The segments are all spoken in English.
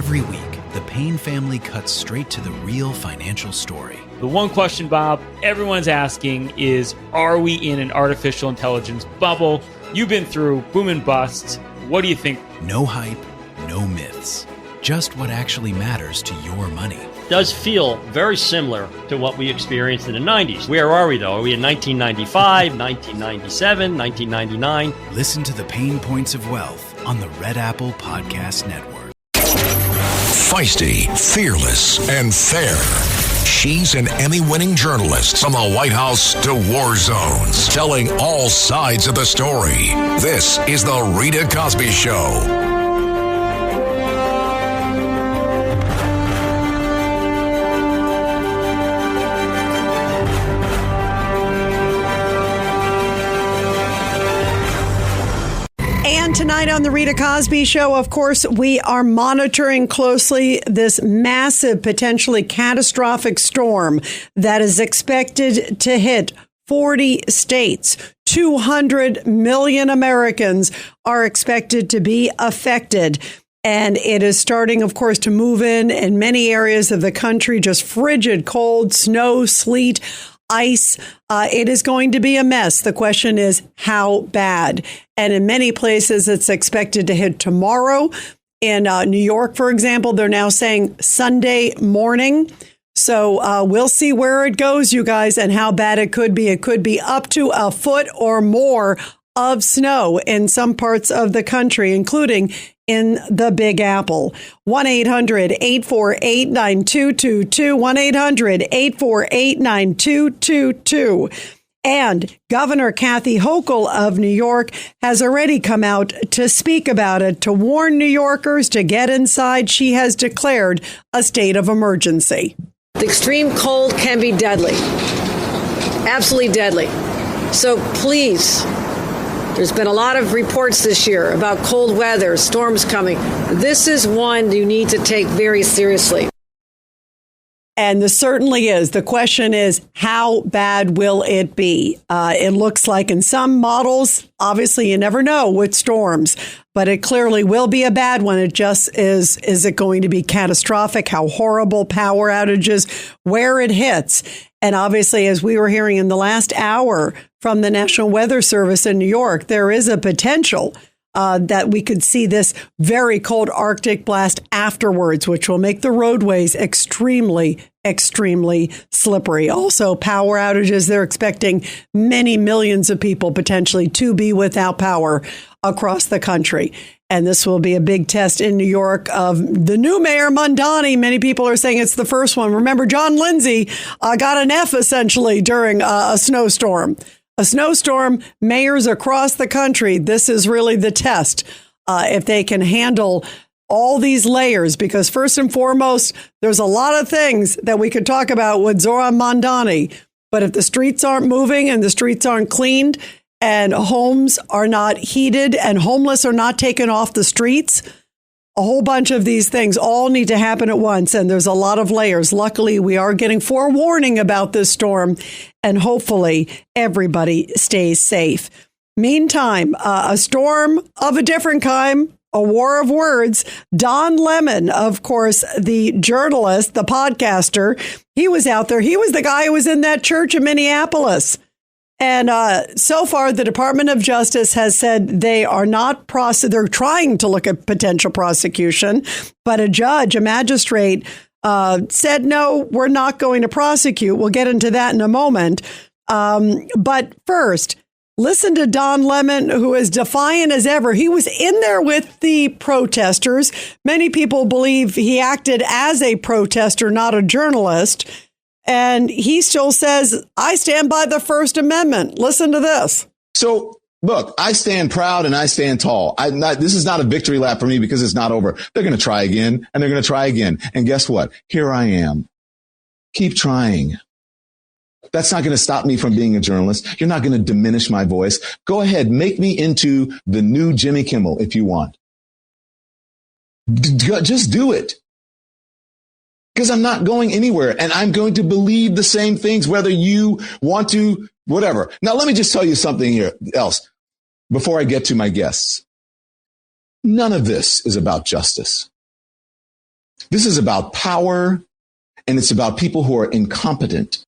Every week, the Payne family cuts straight to the real financial story. The one question, Bob, everyone's asking is, are we in an artificial intelligence bubble? You've been through boom and bust. What do you think? No hype, no myths. Just what actually matters to your money. Does feel very similar to what we experienced in the 90s. Where are we, though? Are we in 1995, 1997, 1999? Listen to the Pain Points of Wealth on the Red Apple Podcast Network. Feisty, fearless, and fair. She's an Emmy-winning journalist from the White House to war zones, telling all sides of the story. This is the Rita Cosby Show. And tonight on the Rita Cosby Show, of course, we are monitoring closely this massive, potentially catastrophic storm that is expected to hit 40 states. 200 million Americans are expected to be affected. And it is starting, of course, to move in many areas of the country, just frigid cold, snow, sleet, ice. It is going to be a mess. The question is, how bad? And in many places, it's expected to hit tomorrow. In New York, for example, they're now saying Sunday morning. So we'll see where it goes, you guys, and how bad it could be. It could be up to a foot or more of snow in some parts of the country, including in the Big Apple. 1-800-848-9222, 1-800-848-9222. And Governor Kathy Hochul of New York has already come out to speak about it, to warn New Yorkers to get inside. She has declared a state of emergency. The extreme cold can be deadly, absolutely deadly. So please, there's been a lot of reports this year about cold weather, storms coming. This is one you need to take very seriously. And this certainly is. The question is, how bad will it be? It looks like in some models, obviously you never know with storms, but it clearly will be a bad one. It just is it going to be catastrophic? How horrible? Power outages, where it hits. And obviously, as we were hearing in the last hour from the National Weather Service in New York, there is a potential that we could see this very cold Arctic blast afterwards, which will make the roadways extremely slippery. Also, power outages. They're expecting many millions of people potentially to be without power across the country. And this will be a big test in New York of the new mayor, Mondani. Many people are saying it's the first one. Remember, John Lindsay got an F essentially during a snowstorm. A snowstorm, mayors across the country, this is really the test if they can handle all these layers, because first and foremost, there's a lot of things that we could talk about with Zoran Mondani. But if the streets aren't moving and the streets aren't cleaned and homes are not heated and homeless are not taken off the streets, a whole bunch of these things all need to happen at once. And there's a lot of layers. Luckily, we are getting forewarning about this storm, and hopefully everybody stays safe. Meantime, a storm of a different kind, a war of words. Don Lemon, of course, the journalist, the podcaster, he was out there. He was the guy who was in that church in Minneapolis. And so far, the Department of Justice has said they are not they're trying to look at potential prosecution. But a magistrate said, no, we're not going to prosecute. We'll get into that in a moment. But first, listen to Don Lemon, who is defiant as ever. He was in there with the protesters. Many people believe he acted as a protester, not a journalist. And he still says, I stand by the First Amendment. Listen to this. So, look, I stand proud and I stand tall. This is not a victory lap for me because it's not over. They're going to try again and they're going to try again. And guess what? Here I am. Keep trying. That's not going to stop me from being a journalist. You're not going to diminish my voice. Go ahead. Make me into the new Jimmy Kimmel if you want. Just do it. Because I'm not going anywhere and I'm going to believe the same things, whether you want to, whatever. Now, let me just tell you something else before I get to my guests. None of this is about justice. This is about power, and it's about people who are incompetent.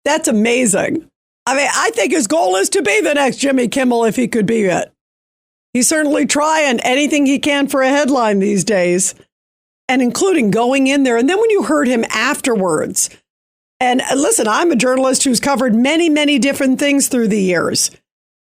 That's amazing. I mean, I think his goal is to be the next Jimmy Kimmel if he could be it. He's certainly trying anything he can for a headline these days, and including going in there. And then when you heard him afterwards, and listen, I'm a journalist who's covered many, many different things through the years,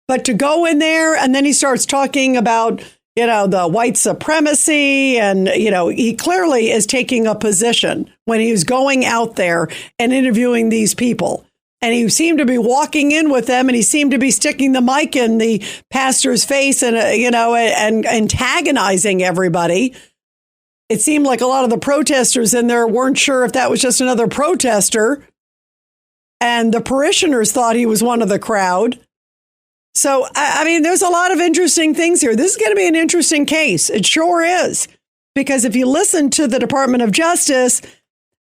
but to go in there and then he starts talking about, the white supremacy, and, he clearly is taking a position when he was going out there and interviewing these people. And he seemed to be walking in with them, and he seemed to be sticking the mic in the pastor's face and, and antagonizing everybody. It seemed like a lot of the protesters in there weren't sure if that was just another protester. And the parishioners thought he was one of the crowd. So, I mean, there's a lot of interesting things here. This is going to be an interesting case. It sure is. Because if you listen to the Department of Justice,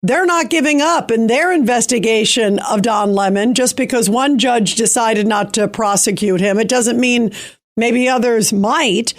they're not giving up in their investigation of Don Lemon just because one judge decided not to prosecute him. It doesn't mean maybe others might.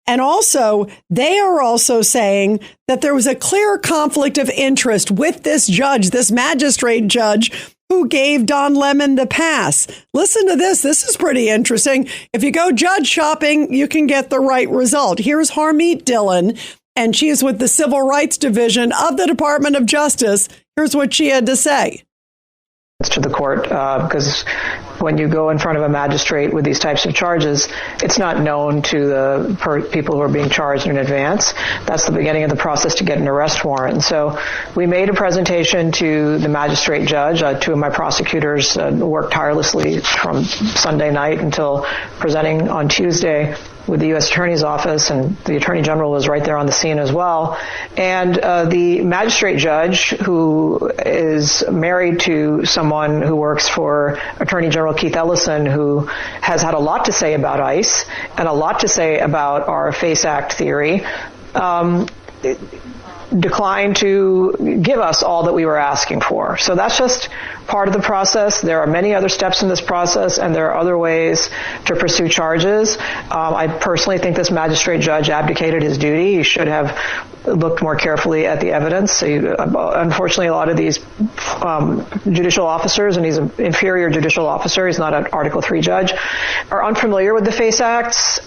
And also, they are also saying that there was a clear conflict of interest with this judge, this magistrate judge, who gave Don Lemon the pass. Listen to this. This is pretty interesting. If you go judge shopping, you can get the right result. Here's Harmeet Dillon, and she is with the Civil Rights Division of the Department of Justice. Here's what she had to say. To the court, because when you go in front of a magistrate with these types of charges, it's not known to the people who are being charged in advance. That's the beginning of the process to get an arrest warrant. So we made a presentation to the magistrate judge. Two of my prosecutors worked tirelessly from Sunday night until presenting on Tuesday with the U.S. Attorney's Office, and the Attorney General was right there on the scene as well. And the magistrate judge, who is married to someone who works for Attorney General Keith Ellison, who has had a lot to say about ICE and a lot to say about our FACE Act theory, declined to give us all that we were asking for. So that's just part of the process. There are many other steps in this process, and there are other ways to pursue charges. I personally think this magistrate judge abdicated his duty. He should have looked more carefully at the evidence. Unfortunately, a lot of these judicial officers, and he's an inferior judicial officer, he's not an Article III judge, are unfamiliar with the FACE Act's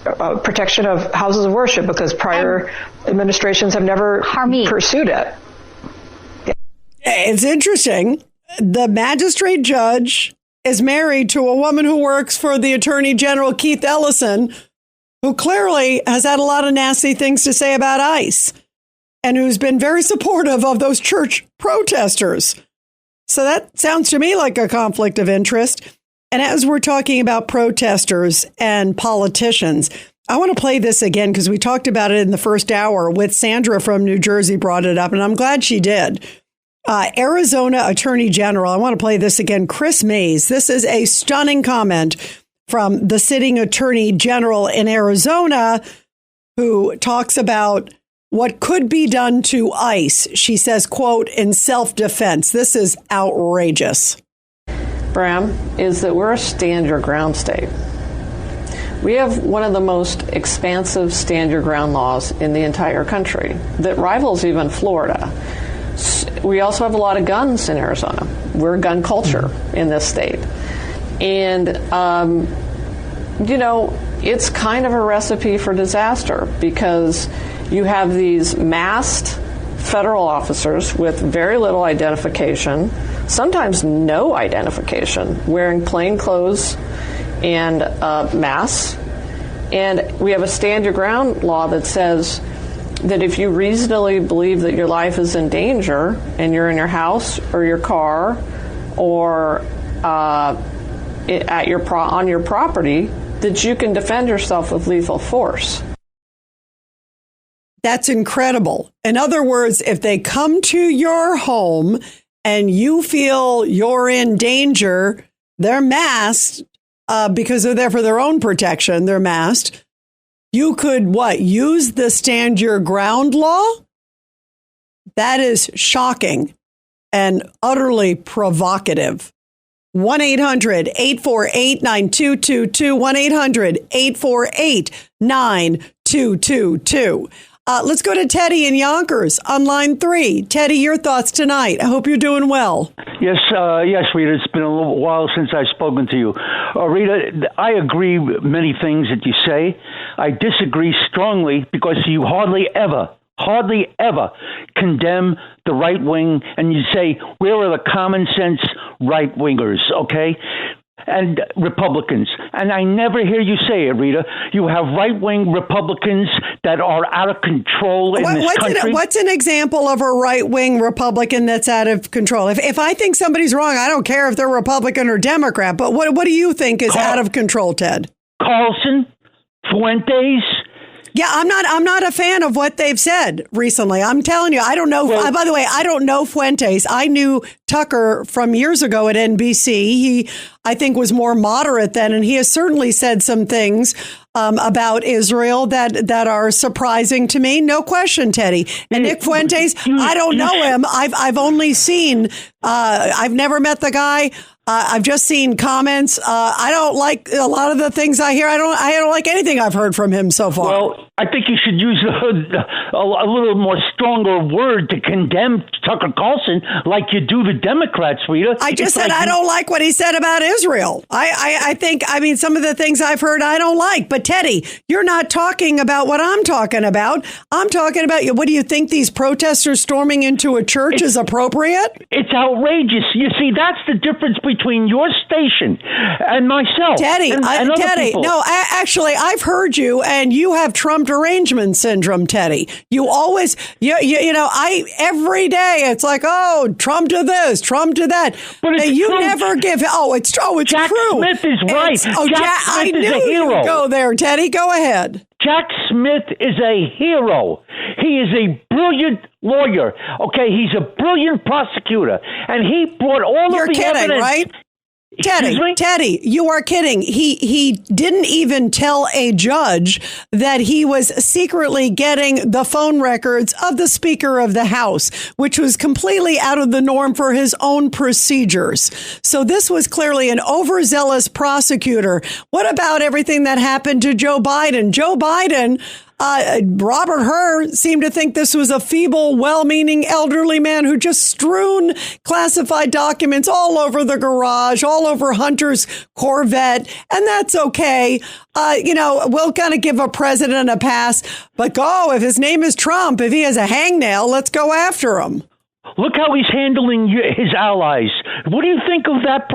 protection of houses of worship, because prior administrations have never pursued it. It's interesting. The magistrate judge is married to a woman who works for the Attorney General, Keith Ellison, who clearly has had a lot of nasty things to say about ICE, and who's been very supportive of those church protesters. So that sounds to me like a conflict of interest. And as we're talking about protesters and politicians, I want to play this again because we talked about it in the first hour with Sandra from New Jersey brought it up, and I'm glad she did. Arizona Attorney General, I want to play this again, Chris Mays. This is a stunning comment from the sitting Attorney General in Arizona, who talks about what could be done to ICE. She says, quote, in self-defense. This is outrageous. Bram, is that we're a stand your ground state. We have one of the most expansive stand your ground laws in the entire country that rivals even Florida. We also have a lot of guns in Arizona. We're a gun culture in this state. And, it's kind of a recipe for disaster, because you have these masked federal officers with very little identification, sometimes no identification, wearing plain clothes and masks. And we have a stand your ground law that says that if you reasonably believe that your life is in danger and you're in your house or your car or on your property, that you can defend yourself with lethal force. That's incredible. In other words, if they come to your home and you feel you're in danger, they're masked because they're there for their own protection. They're masked. You could, use the stand your ground law? That is shocking and utterly provocative. 1-800-848-9222, 1-800-848-9222. Let's go to Teddy in Yonkers on line 3. Teddy, your thoughts tonight. I hope you're doing well. Yes, Rita. It's been a little while since I've spoken to you. Rita, I agree with many things that you say. I disagree strongly because you hardly ever condemn the right wing, and you say, where are the common sense right wingers, okay? And Republicans. And I never hear you say it, Rita. You have right-wing Republicans that are out of control in this country. What's an example of a right-wing Republican that's out of control? If I think somebody's wrong, I don't care if they're Republican or Democrat. But what do you think is out of control, Ted? Carlson, Fuentes. Yeah, I'm not a fan of what they've said recently. I'm telling you, I don't know. By the way, I don't know Fuentes. I knew Tucker from years ago at NBC. He, I think, was more moderate then, and he has certainly said some things about Israel that are surprising to me. No question, Teddy. And Nick Fuentes, I don't know him. I've only seen. I've never met the guy. I've just seen comments. I don't like a lot of the things I hear. I don't like anything I've heard from him so far. Well, I think you should use a little more stronger word to condemn Tucker Carlson like you do the Democrats, Rita. I just said I don't like what he said about Israel. I think some of the things I've heard I don't like. But Teddy, you're not talking about what I'm talking about. I'm talking about, what do you think these protesters storming into a church is appropriate? It's outrageous. You see, that's the difference between your station and myself. Teddy, and other Teddy, people. no, actually, I've heard you, and you have Trump derangement syndrome, Teddy. You always, every day it's like, oh, Trump to this, Trump to that. But you Trump. Never give. it's Jack true. Smith is right. Jack Smith is a hero. Go there, Teddy. Go ahead. Jack Smith is a hero. He is a brilliant lawyer. Okay, he's a brilliant prosecutor, and he brought all You're of the kidding, evidence. Right? Teddy, you are kidding. He didn't even tell a judge that he was secretly getting the phone records of the Speaker of the House, which was completely out of the norm for his own procedures. So this was clearly an overzealous prosecutor. What about everything that happened to Joe Biden? Joe Biden, Robert Hur seemed to think this was a feeble, well-meaning elderly man who just strewn classified documents all over the garage, all over Hunter's Corvette. And that's okay. We'll kind of give a president a pass. But if his name is Trump, if he has a hangnail, let's go after him. Look how he's handling his allies. What do you think of that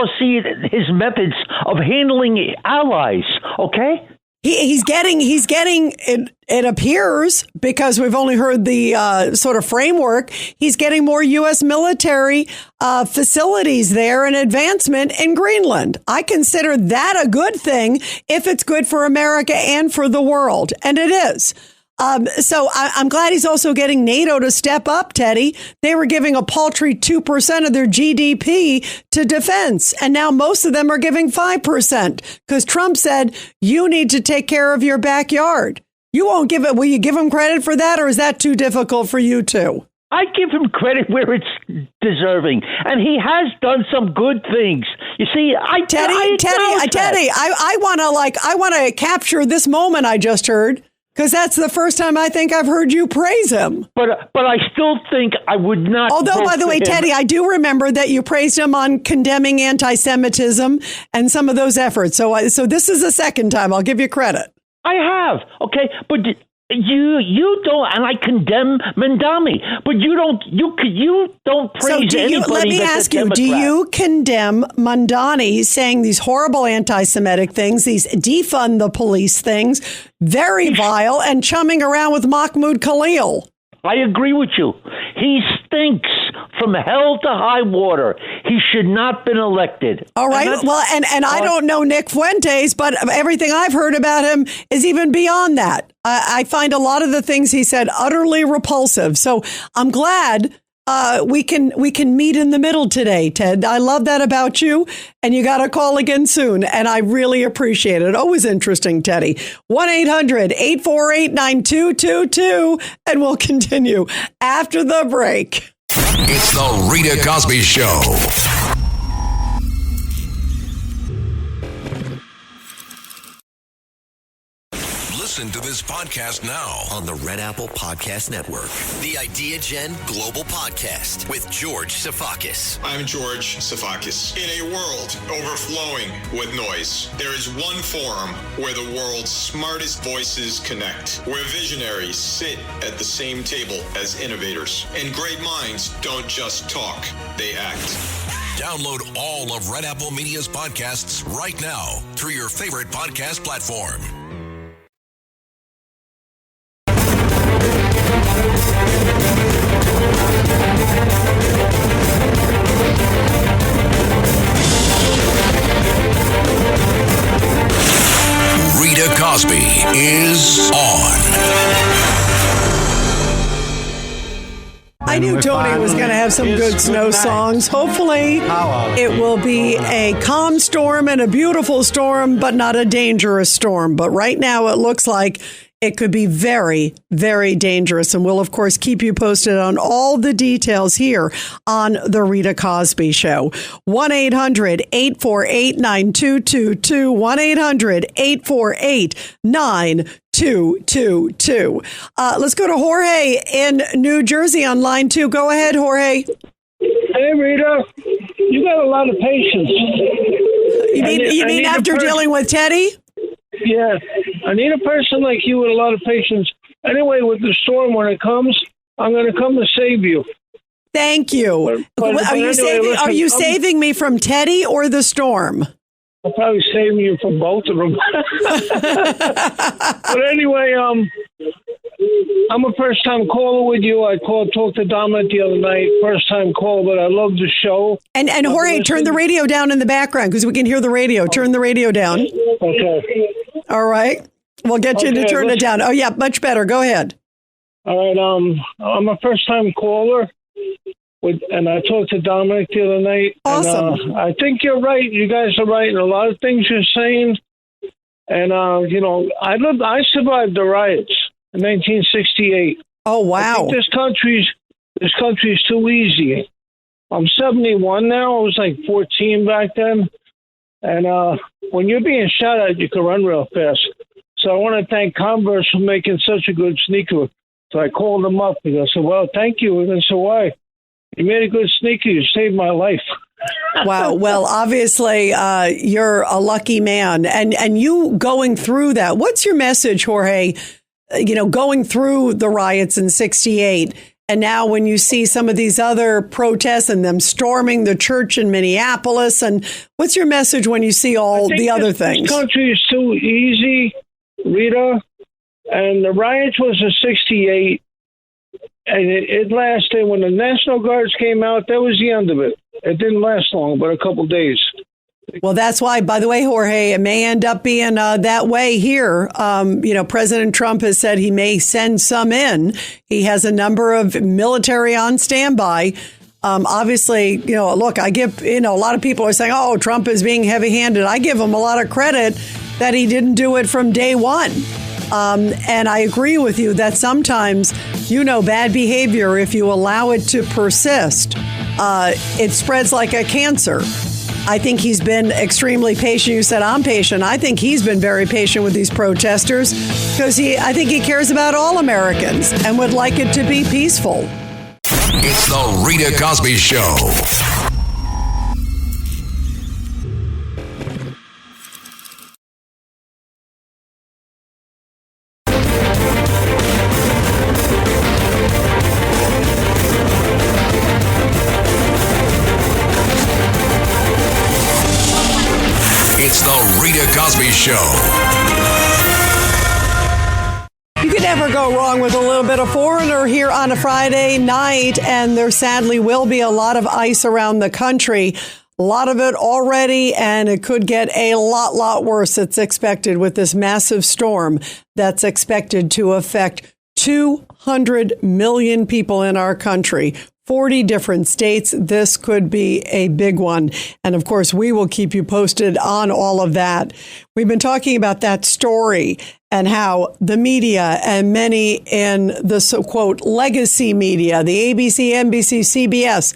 his methods of handling allies? Okay? He's getting it appears, because we've only heard the sort of framework, he's getting more U.S. military facilities there and advancement in Greenland. I consider that a good thing if it's good for America and for the world. And it is. So I'm glad he's also getting NATO to step up, Teddy. They were giving a paltry 2% of their GDP to defense. And now most of them are giving 5% because Trump said, you need to take care of your backyard. You won't give it. Will you give him credit for that? Or is that too difficult for you too? I give him credit where it's deserving, and he has done some good things. You see, Teddy, I want to capture this moment I just heard. Because that's the first time I think I've heard you praise him. But I still think I would not. Although, by the way, Teddy, I do remember that you praised him on condemning anti-Semitism and some of those efforts. So this is the second time. I'll give you credit. I have. Okay. But you don't, and I condemn Mandami, but you don't praise anybody. Let me ask you, do you condemn Mandani saying these horrible anti-Semitic things, these defund the police things, very vile, and chumming around with Mahmoud Khalil? I agree with you. He stinks from hell to high water. He should not have been elected. All right. And I don't know Nick Fuentes, but everything I've heard about him is even beyond that. I find a lot of the things he said utterly repulsive. So I'm glad we can meet in the middle today, Ted. I love that about you. And you got to call again soon. And I really appreciate it. Always interesting, Teddy. 1-800-848-9222. And we'll continue after the break. It's the Rita Cosby Show. Listen to this podcast now on the Red Apple Podcast Network. The Idea Gen Global Podcast with George Sifakis. I'm George Sifakis. In a world overflowing with noise, there is one forum where the world's smartest voices connect, where visionaries sit at the same table as innovators, and great minds don't just talk, they act. Download all of Red Apple Media's podcasts right now through your favorite podcast platform. Rita Cosby is on. I knew Tony was going to have some good snow songs. Hopefully, it will be a calm storm and a beautiful storm, but not a dangerous storm. But right now, it looks like it could be very, very dangerous. And we'll, of course, keep you posted on all the details here on The Rita Cosby Show. 1-800-848-9222. 1-800-848-9222. Let's go to Jorge in New Jersey on line 2. Go ahead, Jorge. Hey, Rita. You got a lot of patience. You mean after dealing with Teddy? Yeah. I need a person like you with a lot of patience. Anyway, with the storm, when it comes, I'm going to come to save you. Thank you. Are you saving me from Teddy or the storm? I'll probably save you from both of them. But anyway, I'm a first-time caller with you. I talked to Dominic the other night, first-time call, but I love the show. And Jorge, turn the radio down in the background because we can hear the radio. Turn the radio down. Okay. All right. We'll get you to turn it down. Oh, yeah, much better. Go ahead. All right. I'm a first-time caller. And I talked to Dominic the other night. Awesome. And, I think you're right. You guys are right in a lot of things you're saying. And, I survived the riots in 1968. Oh, wow. I think this country's too easy. I'm 71 now. I was like 14 back then. And when you're being shot at, you can run real fast. So I want to thank Converse for making such a good sneaker. So I called them up and I said, well, thank you. And I said, why? You made a good sneaker. You saved my life. Wow. Well, obviously, you're a lucky man. And you going through that, what's your message, Jorge, going through the riots in 68? And now when you see some of these other protests and them storming the church in Minneapolis, and what's your message when you see all the other things? This country is too easy, Rita. And the riots was in 68. And it lasted. When the National Guards came out, that was the end of it. It didn't last long, but a couple days. Well, that's why, by the way, Jorge, it may end up being that way here. President Trump has said he may send some in. He has a number of military on standby. Obviously, look, I give, a lot of people are saying, oh, Trump is being heavy handed. I give him a lot of credit that he didn't do it from day one. And I agree with you that sometimes, bad behavior, if you allow it to persist, it spreads like a cancer. I think he's been extremely patient. You said I'm patient. I think he's been very patient with these protesters because I think he cares about all Americans and would like it to be peaceful. It's the Rita Cosby Show. It's the Rita Cosby Show. You can never go wrong with a little bit of Foreigner here on a Friday night, and there sadly will be a lot of ice around the country. A lot of it already, and it could get a lot worse. It's expected with this massive storm that's expected to affect 200 million people in our country. 40 different states. This could be a big one. And of course, we will keep you posted on all of that. We've been talking about that story and how the media and many in the so-quote legacy media, the ABC, NBC, CBS,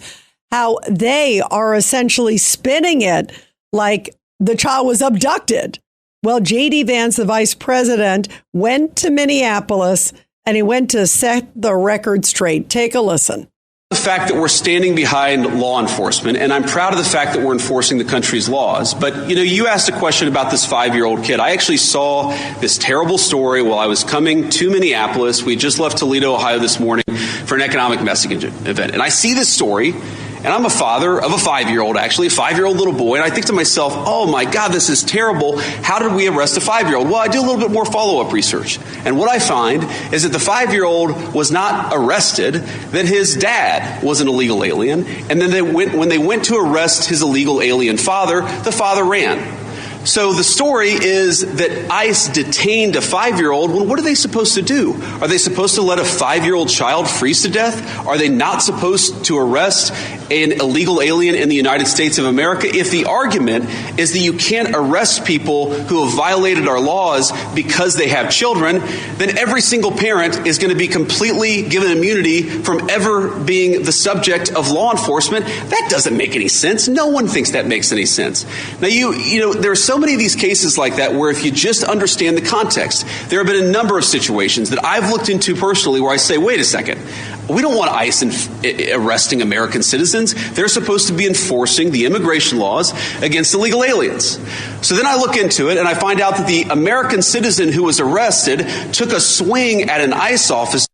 how they are essentially spinning it like the child was abducted. Well, J.D. Vance, the vice president, went to Minneapolis and he went to set the record straight. Take a listen. The fact that we're standing behind law enforcement, and I'm proud of the fact that we're enforcing the country's laws. But, you asked a question about this 5-year-old kid. I actually saw this terrible story while I was coming to Minneapolis. We just left Toledo, Ohio this morning for an economic messaging event. And I see this story, and I'm a father of a 5-year-old, actually, a 5-year-old little boy. And I think to myself, oh my God, this is terrible. How did we arrest a 5-year-old? Well, I do a little bit more follow-up research. And what I find is that the 5-year-old was not arrested, that his dad was an illegal alien. And then when they went to arrest his illegal alien father, the father ran. So the story is that ICE detained a 5-year-old. Well, what are they supposed to do? Are they supposed to let a 5-year-old child freeze to death? Are they not supposed to arrest an illegal alien in the United States of America? If the argument is that you can't arrest people who have violated our laws because they have children, then every single parent is going to be completely given immunity from ever being the subject of law enforcement. That doesn't make any sense. No one thinks that makes any sense. Now, there are so many of these cases like that where if you just understand the context, there have been a number of situations that I've looked into personally where I say, wait a second, we don't want ICE arresting American citizens. They're supposed to be enforcing the immigration laws against illegal aliens. So then I look into it and I find out that the American citizen who was arrested took a swing at an ICE officer.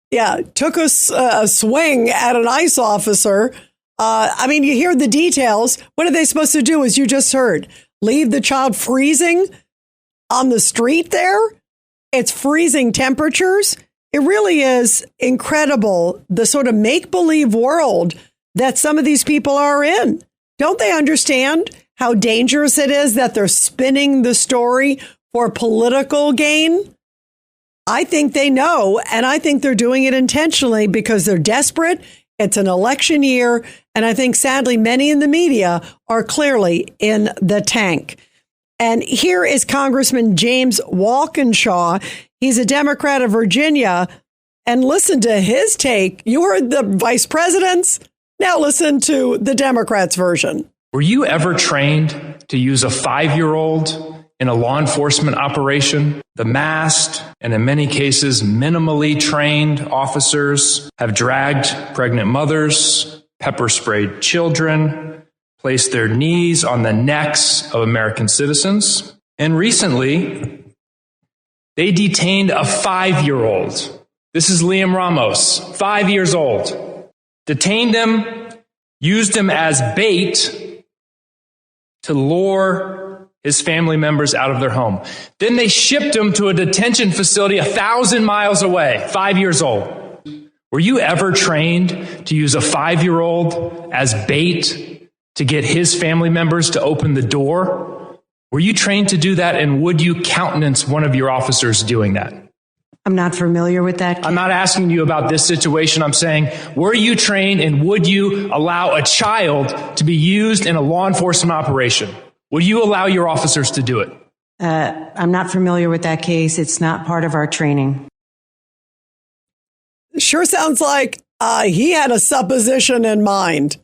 Yeah, took a swing at an ICE officer. You hear the details. What are they supposed to do, as you just heard? Leave the child freezing on the street there? It's freezing temperatures. It really is incredible, the sort of make-believe world that some of these people are in. Don't they understand how dangerous it is that they're spinning the story for political gain? I think they know, and I think they're doing it intentionally because they're desperate. It's an election year, and I think, sadly, many in the media are clearly in the tank. And here is Congressman James Walkinshaw. He's a Democrat of Virginia. And listen to his take. You heard the vice president's. Now listen to the Democrats' version. Were you ever trained to use a 5-year-old in a law enforcement operation? The masked and in many cases minimally trained officers have dragged pregnant mothers, pepper sprayed children, placed their knees on the necks of American citizens. And recently, they detained a 5-year-old. This is Liam Ramos, 5 years old. Detained him, used him as bait to lure his family members out of their home. Then they shipped him to a detention facility 1,000 miles away, 5 years old. Were you ever trained to use a 5-year-old as bait to get his family members to open the door? Were you trained to do that, and would you countenance one of your officers doing that? I'm not familiar with that. I'm not asking you about this situation. I'm saying, were you trained, and would you allow a child to be used in a law enforcement operation? Would you allow your officers to do it? I'm not familiar with that case. It's not part of our training. Sure sounds like he had a supposition in mind.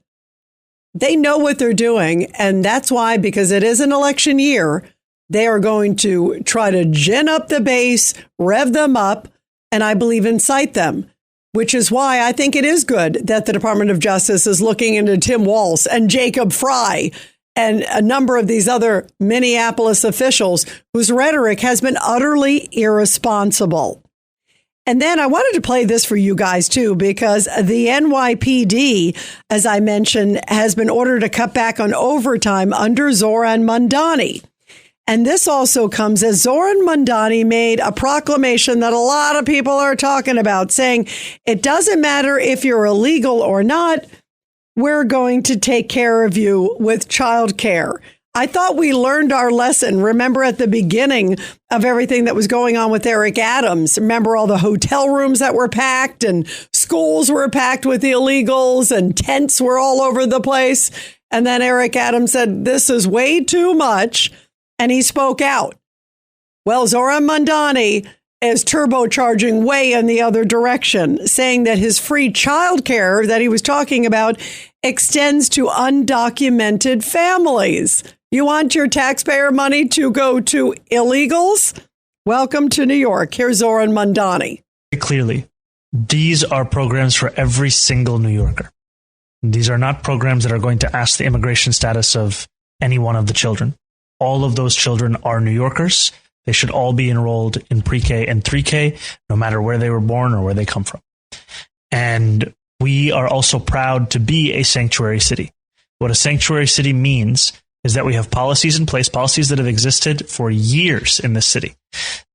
They know what they're doing, and that's why, because it is an election year, they are going to try to gin up the base, rev them up, and I believe incite them, which is why I think it is good that the Department of Justice is looking into Tim Walz and Jacob Fry and a number of these other Minneapolis officials whose rhetoric has been utterly irresponsible. And then I wanted to play this for you guys, too, because the NYPD, as I mentioned, has been ordered to cut back on overtime under Zoran Mandani. And this also comes as Zoran Mandani made a proclamation that a lot of people are talking about, saying it doesn't matter if you're illegal or not. We're going to take care of you with child care. I thought we learned our lesson. Remember at the beginning of everything that was going on with Eric Adams? Remember all the hotel rooms that were packed and schools were packed with illegals and tents were all over the place. And then Eric Adams said, this is way too much. And he spoke out. Well, Zoran Mandani is turbocharging way in the other direction, saying that his free childcare that he was talking about extends to undocumented families. You want your taxpayer money to go to illegals? Welcome to New York. Here's Zoran Mandani. Clearly, these are programs for every single New Yorker. These are not programs that are going to ask the immigration status of any one of the children. All of those children are New Yorkers. They should all be enrolled in pre-K and 3K, no matter where they were born or where they come from. And we are also proud to be a sanctuary city. What a sanctuary city means is that we have policies in place, policies that have existed for years in this city,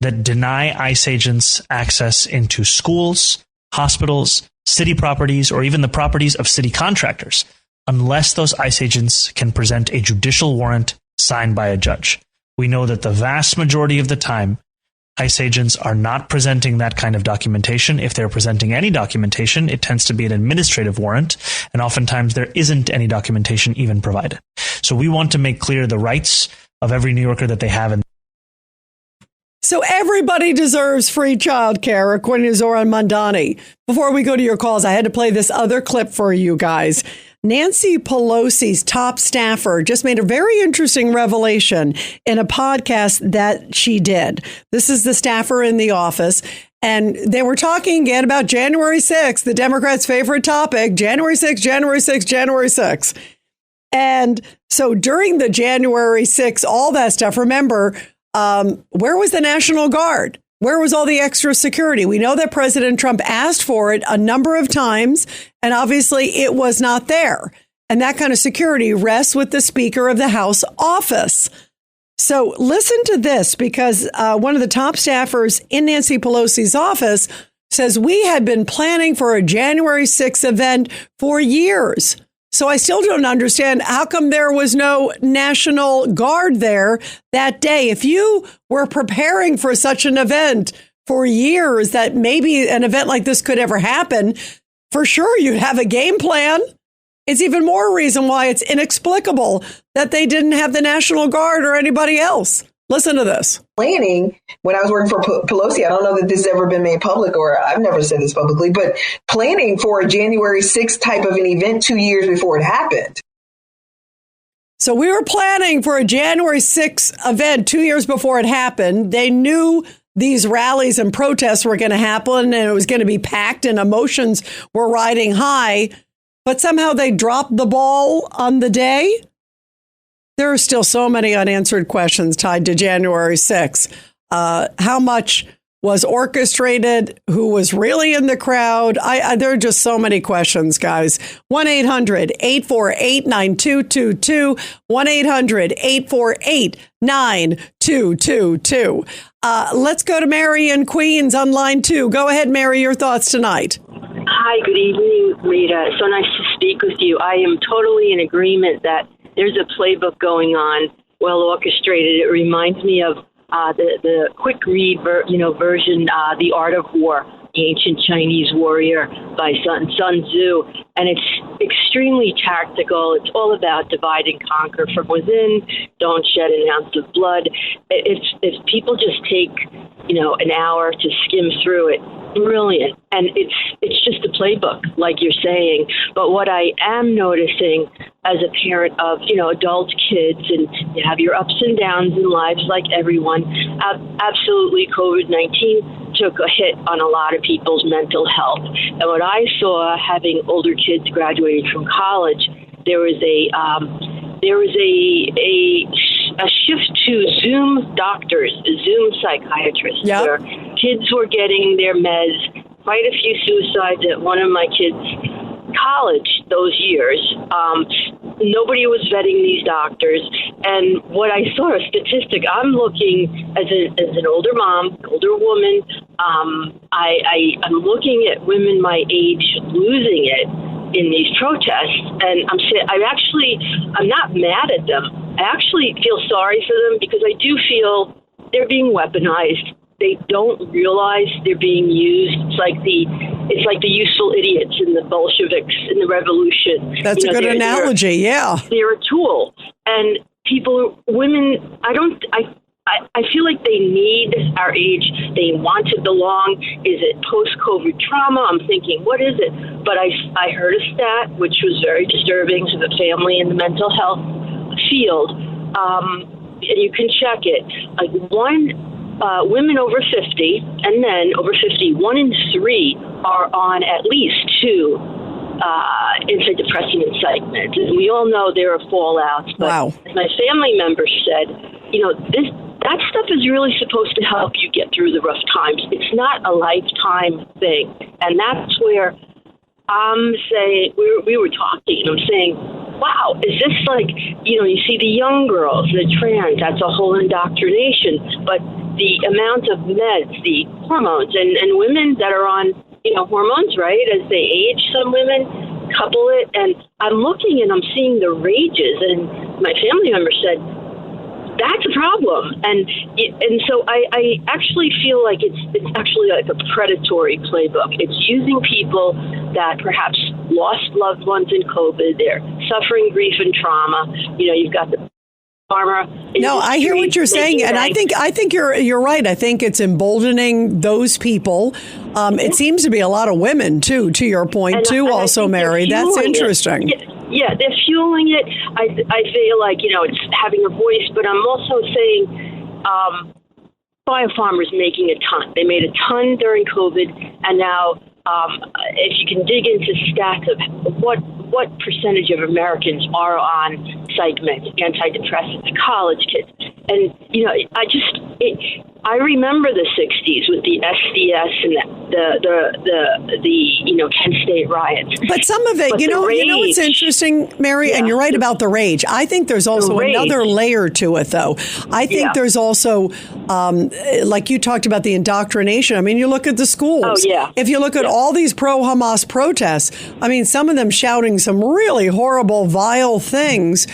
that deny ICE agents access into schools, hospitals, city properties, or even the properties of city contractors, unless those ICE agents can present a judicial warrant signed by a judge. We know that the vast majority of the time, ICE agents are not presenting that kind of documentation. If they're presenting any documentation, it tends to be an administrative warrant, and oftentimes there isn't any documentation even provided. So we want to make clear the rights of every New Yorker that they have. So everybody deserves free childcare, according to Zoran Mandani. Before we go to your calls, I had to play this other clip for you guys. Nancy Pelosi's top staffer just made a very interesting revelation in a podcast that she did. This is the staffer in the office, and they were talking again about January 6th, the Democrats' favorite topic, January 6th, January 6th, January 6th. And so during the January 6th, all that stuff, remember, where was the National Guard? Where was all the extra security? We know that President Trump asked for it a number of times, and obviously it was not there. And that kind of security rests with the Speaker of the House office. So listen to this, because one of the top staffers in Nancy Pelosi's office says we had been planning for a January 6th event for years. So I still don't understand how come there was no National Guard there that day. If you were preparing for such an event for years, that maybe an event like this could ever happen, for sure you'd have a game plan. It's even more reason why it's inexplicable that they didn't have the National Guard or anybody else. Listen to this. Planning, when I was working for Pelosi, I don't know that this has ever been made public, or I've never said this publicly, but planning for a January 6th type of an event 2 years before it happened. So we were planning for a January 6th event 2 years before it happened. They knew these rallies and protests were going to happen, and it was going to be packed and emotions were riding high, but somehow they dropped the ball on the day. There are still so many unanswered questions tied to January 6th. How much was orchestrated? Who was really in the crowd? There are just so many questions, guys. 1-800-848-9222. 1-800-848-9222. Let's go to Mary in Queens on line 2. Go ahead, Mary, your thoughts tonight. Hi, good evening, Rita. So nice to speak with you. I am totally in agreement that there's a playbook going on, well orchestrated. It reminds me of the quick read, version, The Art of War, the ancient Chinese warrior by Sun Tzu. And it's extremely tactical. It's all about divide and conquer from within. Don't shed an ounce of blood. If people just take, an hour to skim through it, brilliant. And it's just a playbook, like you're saying. But what I am noticing as a parent of, adult kids, and you have your ups and downs in lives like everyone, absolutely COVID-19 took a hit on a lot of people's mental health. And what I saw, having older kids graduating from college, there was a shift to Zoom doctors, Zoom psychiatrists, where kids were getting their meds. Quite a few suicides at one of my kids' college those years. Nobody was vetting these doctors. And what I saw, a statistic, I'm looking as an older mom, older woman, I'm looking at women my age losing it in these protests. And I'm not mad at them. I actually feel sorry for them, because I do feel they're being weaponized. They don't realize they're being used. It's like the useful idiots in the Bolsheviks in the revolution. That's a good analogy. Yeah, they're a tool, and women. I feel like they need our age. They want to belong. Is it post-COVID trauma? I'm thinking, what is it? But I heard a stat which was very disturbing to the family and the mental health field, and you can check it, like women over 50 and men over 50, 1 in 3 are on at least 2 antidepressant incitement. And we all know there are fallouts, but as my family members said, that stuff is really supposed to help you get through the rough times. It's not a lifetime thing. And that's where I'm saying, we were talking, and I'm saying, wow, is this like, you see the young girls, the trans, that's a whole indoctrination, but the amount of meds, the hormones, and women that are on, hormones, right, as they age, some women couple it, and I'm looking and I'm seeing the rages, and my family member said, that's a problem. And so I actually feel like it's actually like a predatory playbook. It's using people that perhaps lost loved ones in COVID. They're suffering grief and trauma. You've got the pharma. No, I hear what you're saying, and I think you're right. I think it's emboldening those people. It seems to be a lot of women too. To your point, too. Also, Mary, that's interesting. Yeah, they're fueling it. I feel like, it's having a voice, but I'm also saying biopharma's making a ton. They made a ton during COVID, and now if you can dig into stats of what percentage of Americans are on psych meds, antidepressants, college kids, and I remember the 60s with the SDS and the Kent State riots. But some of it, you know what's interesting, Mary, and you're right about the rage. I think there's also another layer to it, though. I think there's also, like you talked about, the indoctrination. I mean, you look at the schools. Oh, yeah. If you look at all these pro-Hamas protests, I mean, some of them shouting some really horrible, vile things,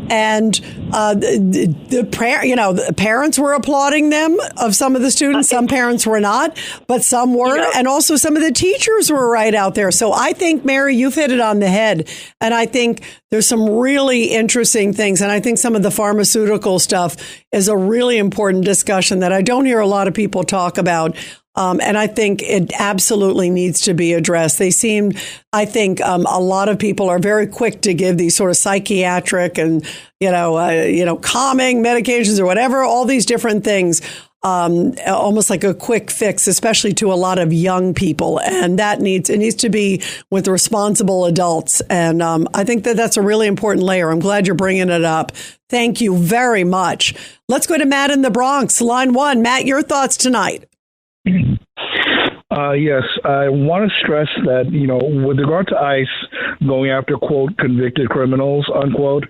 and the parents were applauding them. Of some of the students, some parents were not, but some were. And also some of the teachers were right out there. So I think, Mary, you've hit it on the head. And I think there's some really interesting things. And I think some of the pharmaceutical stuff is a really important discussion that I don't hear a lot of people talk about. And I think it absolutely needs to be addressed. I think a lot of people are very quick to give these sort of psychiatric and, calming medications or whatever, all these different things. Almost like a quick fix, especially to a lot of young people. And it needs to be with responsible adults. And I think that's a really important layer. I'm glad you're bringing it up. Thank you very much. Let's go to Matt in the Bronx, line 1. Matt, your thoughts tonight. Yes, I want to stress that, with regard to ICE going after, quote, convicted criminals, unquote,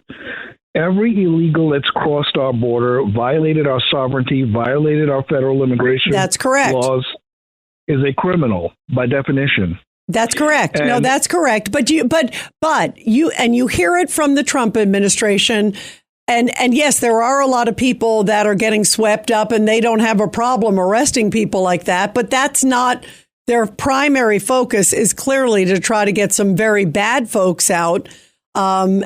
every illegal that's crossed our border, violated our sovereignty, violated our federal immigration laws, is a criminal by definition. That's correct. No, that's correct. But you hear it from the Trump administration. And yes, there are a lot of people that are getting swept up and they don't have a problem arresting people like that. But that's not their primary focus. Is clearly to try to get some very bad folks out. And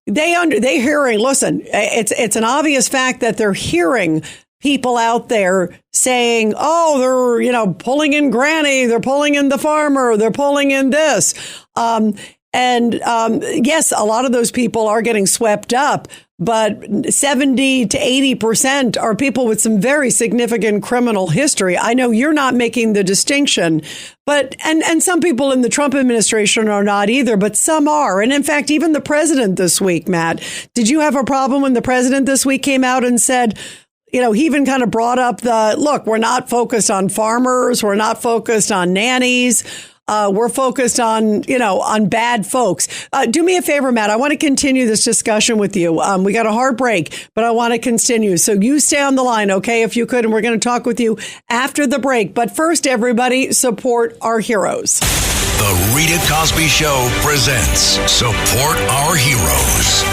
they're hearing, listen, it's an obvious fact that they're hearing people out there saying, oh, they're, pulling in Granny, they're pulling in the farmer, they're pulling in this. Yes, a lot of those people are getting swept up, but 70 to 80% are people with some very significant criminal history. I know you're not making the distinction, but and some people in the Trump administration are not either, but some are. And in fact, even the president this week, Matt, did you have a problem when the president this week came out and said, he even kind of brought up look, we're not focused on farmers, we're not focused on nannies. We're focused on bad folks. Do me a favor, Matt. I want to continue this discussion with you. We got a hard break, but I want to continue. So you stay on the line, okay, if you could, and we're going to talk with you after the break. But first, everybody, support our heroes. The Rita Cosby Show presents Support Our Heroes.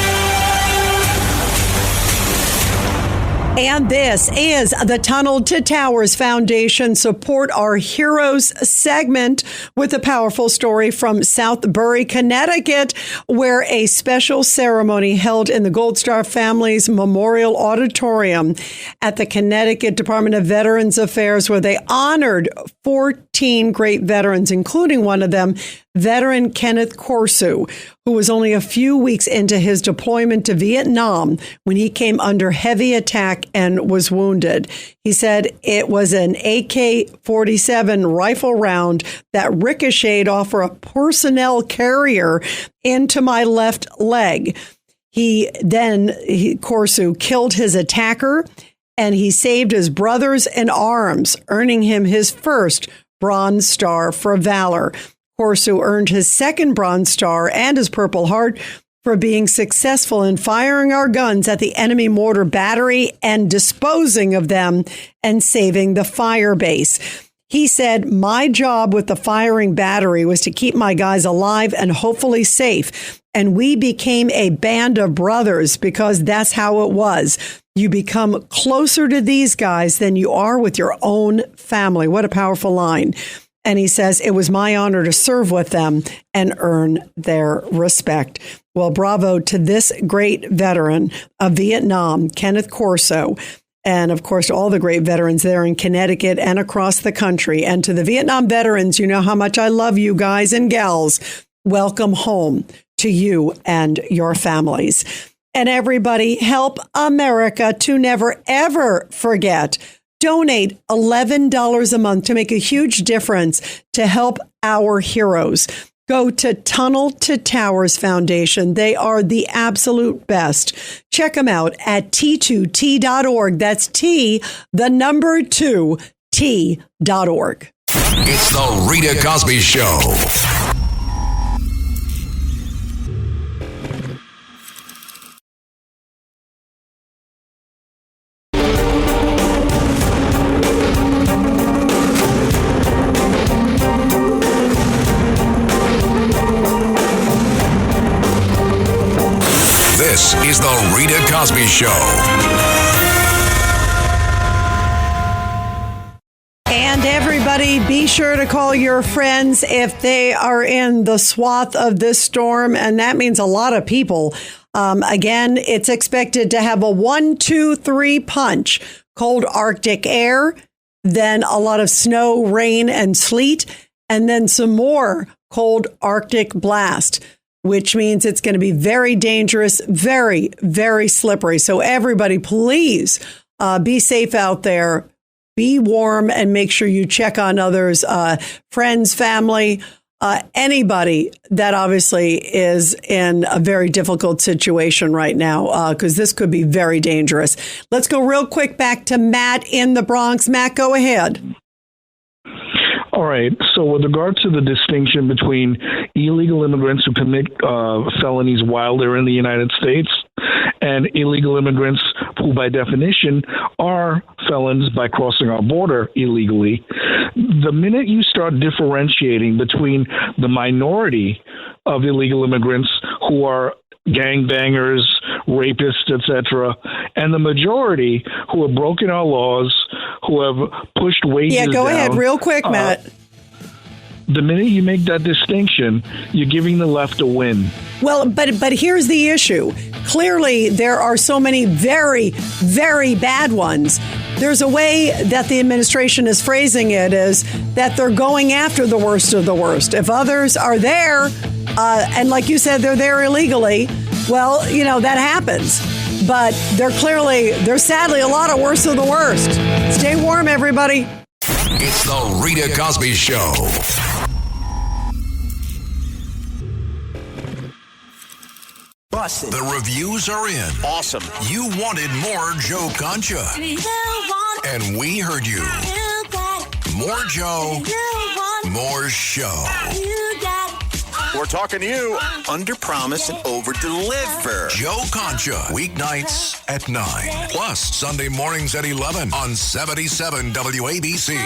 And this is the Tunnel to Towers Foundation Support Our Heroes segment with a powerful story from Southbury, Connecticut, where a special ceremony held in the Gold Star family's Memorial Auditorium at the Connecticut Department of Veterans Affairs, where they honored 14 great veterans, including one of them, veteran Kenneth Corso, who was only a few weeks into his deployment to Vietnam when he came under heavy attack and was wounded. He said it was an AK-47 rifle round that ricocheted off a personnel carrier into my left leg. Corso killed his attacker, and he saved his brothers in arms, earning him his first Bronze Star for valor. Corso earned his second Bronze Star and his Purple Heart for being successful in firing our guns at the enemy mortar battery and disposing of them and saving the fire base. He said, my job with the firing battery was to keep my guys alive and hopefully safe. And we became a band of brothers because that's how it was. You become closer to these guys than you are with your own family. What a powerful line. And he says, it was my honor to serve with them and earn their respect. Well, bravo to this great veteran of Vietnam, Kenneth Corso. And of course, all the great veterans there in Connecticut and across the country. And to the Vietnam veterans, you know how much I love you guys and gals. Welcome home to you and your families. And everybody, help America to never, ever forget. Donate $11 a month to make a huge difference to help our heroes. Go to Tunnel to Towers Foundation. They are the absolute best. Check them out at T2T.org. That's T, the number 2, T.org. It's the Rita Cosby Show. This is the Rita Cosby Show. And everybody, be sure to call your friends if they are in the swath of this storm. And that means a lot of people. Again, it's expected to have a 1, 2, 3 punch. Cold Arctic air, then a lot of snow, rain, and sleet, and then some more cold Arctic blast, which means it's going to be very dangerous, very, very slippery. So everybody, please be safe out there, be warm, and make sure you check on others, friends, family, anybody that obviously is in a very difficult situation right now, because this could be very dangerous. Let's go real quick back to Matt in the Bronx. Matt, go ahead. All right. So with regard to the distinction between illegal immigrants who commit felonies while they're in the United States and illegal immigrants who, by definition, are felons by crossing our border illegally, the minute you start differentiating between the minority of illegal immigrants who are gangbangers, rapists, etc., and the majority who have broken our laws, who have pushed wages down. Yeah, go ahead real quick, Matt. The minute you make that distinction, you're giving the left a win. Well, but here's the issue. Clearly, there are so many very, very bad ones. There's a way that the administration is phrasing it is that they're going after the worst of the worst. If others are there, and like you said, they're there illegally, well, you know, that happens. But there's sadly a lot of worst of the worst. Stay warm, everybody. It's the Rita Cosby Show. Busted. The reviews are in. Awesome. You wanted more Joe Concha. And we heard you. More Joe. More show. We're talking to you. Under promise and over deliver. Joe Concha. Weeknights at 9. Plus Sunday mornings at 11 on 77 WABC.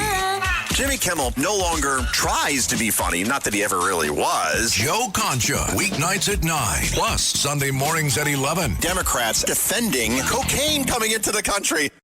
Jimmy Kimmel no longer tries to be funny, not that he ever really was. Joe Concha, weeknights at 9, plus Sunday mornings at 11. Democrats defending cocaine coming into the country.